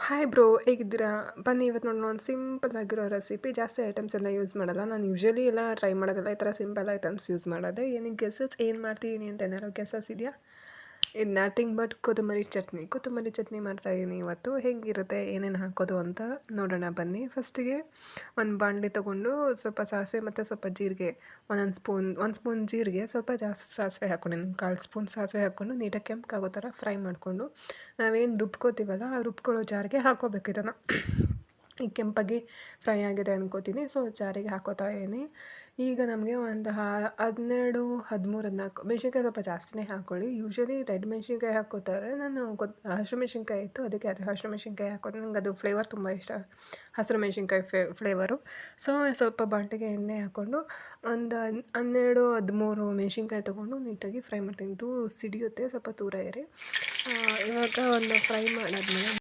Hi bro, ಹೇಗಿದ್ದೀರಾ? ಬನ್ನಿ ಇವತ್ತು ನೋಡೋಣ ಒಂದು ಸಿಂಪಲ್ ಆಗಿರೋ ರೆಸಿಪಿ. ಜಾಸ್ತಿ ಐಟಮ್ಸ್ ಎಲ್ಲ ಯೂಸ್ ಮಾಡಲ್ಲ. ನಾನು ಯೂಶುವಲಿ ಎಲ್ಲ ಟ್ರೈ ಮಾಡೋದಿಲ್ಲ. ಈ ಥರ ಸಿಂಪಲ್ ಐಟಮ್ಸ್ ಯೂಸ್ ಮಾಡೋದೇ. ಏನಿಗೆ ಗೆಸಸ್ ಏನು ಮಾಡ್ತಿದ್ದೀನಿ ಅಂತ ಏನಾದ್ರು ಗೆಸಸ್ ಇದೆಯಾ? ಇದು ನಥಿಂಗ್ ಬಟ್ ಕೊತ್ತಂಬರಿ ಚಟ್ನಿ ಮಾಡ್ತಾಯಿದ್ದೀನಿ ಇವತ್ತು. ಹೇಗಿರುತ್ತೆ, ಏನೇನು ಹಾಕೋದು ಅಂತ ನೋಡೋಣ ಬನ್ನಿ. ಫಸ್ಟಿಗೆ ಒಂದು ಬಾಣಲಿ ತೊಗೊಂಡು ಸ್ವಲ್ಪ ಸಾಸಿವೆ ಮತ್ತು ಸ್ವಲ್ಪ ಜೀರಿಗೆ, ಒಂದು ಸ್ಪೂನ್ ಜೀರಿಗೆ, ಸ್ವಲ್ಪ ಜಾಸ್ತಿ ಸಾಸಿವೆ ಹಾಕ್ಕೊಂಡಿದ್ದೀನಿ. 1/4 ಸ್ಪೂನ್ ಸಾಸಿವೆ ಹಾಕ್ಕೊಂಡು ನೀಟಾಗಿ ಕೆಂಪಗಾಗೋ ಥರ ಫ್ರೈ ಮಾಡಿಕೊಂಡು ನಾವೇನು ರುಬ್ಕೋತೀವಲ್ಲ ಆ ರುಬ್ಕೊಳ್ಳೋ ಜಾರಿಗೆ ಹಾಕ್ಕೋಬೇಕು ಇದನ್ನು. ಈಗ ಕೆಂಪಾಗಿ ಫ್ರೈ ಆಗಿದೆ ಅನ್ಕೋತೀನಿ. ಸೊ ಜಾರಿಗೆ ಹಾಕ್ಕೋತಾ ಇದೀನಿ. ಈಗ ನಮಗೆ ಒಂದು 12, 13, 14 ಮೆಣಸಿನ್ಕಾಯಿ ಸ್ವಲ್ಪ ಜಾಸ್ತಿನೇ ಹಾಕ್ಕೊಳ್ಳಿ. ಯೂಶುವಲಿ ರೆಡ್ ಮೆಣಸಿನ್ಕಾಯಿ ಹಾಕ್ಕೋತಾರೆ. ನಾನು ಹಸಿರು ಮೆಣಸಿನ್ಕಾಯಿ ಇತ್ತು, ಅದಕ್ಕೆ ಅದು ಹಸಿರು ಮೆಣಸಿನ್ಕಾಯಿ ಹಾಕೋದು. ನಂಗೆ ಅದು ಫ್ಲೇವರ್ ತುಂಬ ಇಷ್ಟ, ಹಸಿರು ಮೆಣಸಿನ್ಕಾಯಿ ಫ್ಲೇವರು. ಸೊ ಸ್ವಲ್ಪ ಬಾಣಲೆಗೆ ಎಣ್ಣೆ ಹಾಕ್ಕೊಂಡು ಒಂದು 12, 13 ಮೆಣಸಿನ್ಕಾಯಿ ತೊಗೊಂಡು ನೀಟಾಗಿ ಫ್ರೈ ಮಾಡ್ತೀನಿ. ಇದು ಸಿಡಿಯುತ್ತೆ, ಸ್ವಲ್ಪ ದೂರ ಇರಿ. ಇವಾಗ ಒಂದು ಫ್ರೈ ಮಾಡಾದ್ಮೇಲೆ